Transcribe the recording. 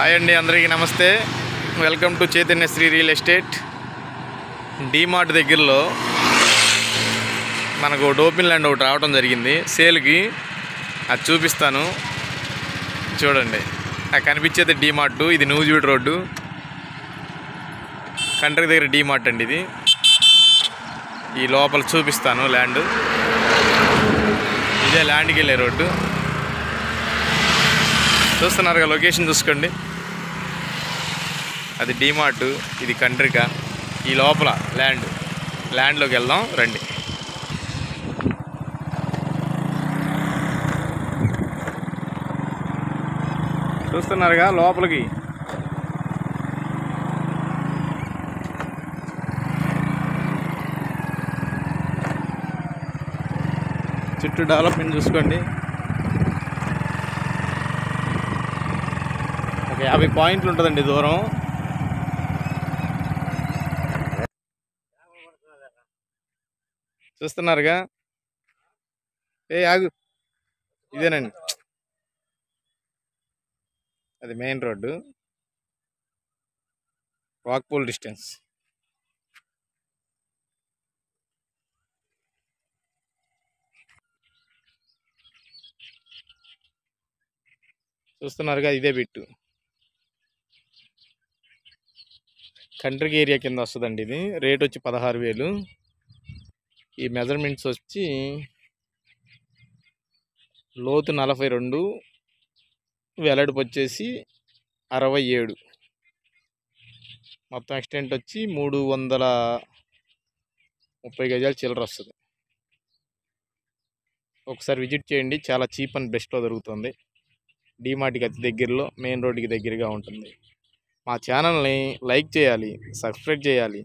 Hi అండి, అందరికీ నమస్తే. Welcome to Chaitanya Shri real estate. DMart దగ్గరలో మనకు ఓపెన్ ల్యాండ్ ఒకటి రావడం జరిగింది సేల్కి. అది చూపిస్తాను చూడండి. అది కనిపించేది డీమార్ట్. ఇది నూజివీడు రోడ్డు కంట్రీ దగ్గర డీమార్ట్ అండి. ఇది ఈ లోపల చూపిస్తాను ల్యాండ్. ఇదే ల్యాండ్కి వెళ్ళే రోడ్డు. చూస్తున్నారుగా, లొకేషన్ చూసుకోండి. అది డీమార్ట్, ఇది కంట్రీకా. ఈ లోపల ల్యాండ్లోకి వెళ్దాం రండి. చూస్తున్నారుగా లోపలికి. చుట్టూ డెవలప్మెంట్ చూసుకోండి. 50 పాయింట్లు ఉంటుందండి దూరం. చూస్తున్నారుగా. ఆగు, ఇదేనండి అది మెయిన్ రోడ్డు, వాక్బుల్ డిస్టెన్స్. చూస్తున్నారుగా, ఇదే బిట్టు. కంట్రీకి ఏరియా కింద వస్తుందండి. ఇది రేట్ వచ్చి 16,000. ఈ మెజర్మెంట్స్ వచ్చి లోతు 42, వెడల్పు వచ్చేసి 67, మొత్తం ఎక్స్టెంట్ వచ్చి 330 గజాలు చిల్లర వస్తుంది. ఒకసారి విజిట్ చేయండి, చాలా చీప్ అండ్ బెస్ట్లో దొరుకుతుంది. డీమార్ట్కి అతి దగ్గరలో, మెయిన్ రోడ్డుకి దగ్గరగా ఉంటుంది. మా ఛానల్ని లైక్ చేయాలి, సబ్స్క్రైబ్ చేయాలి.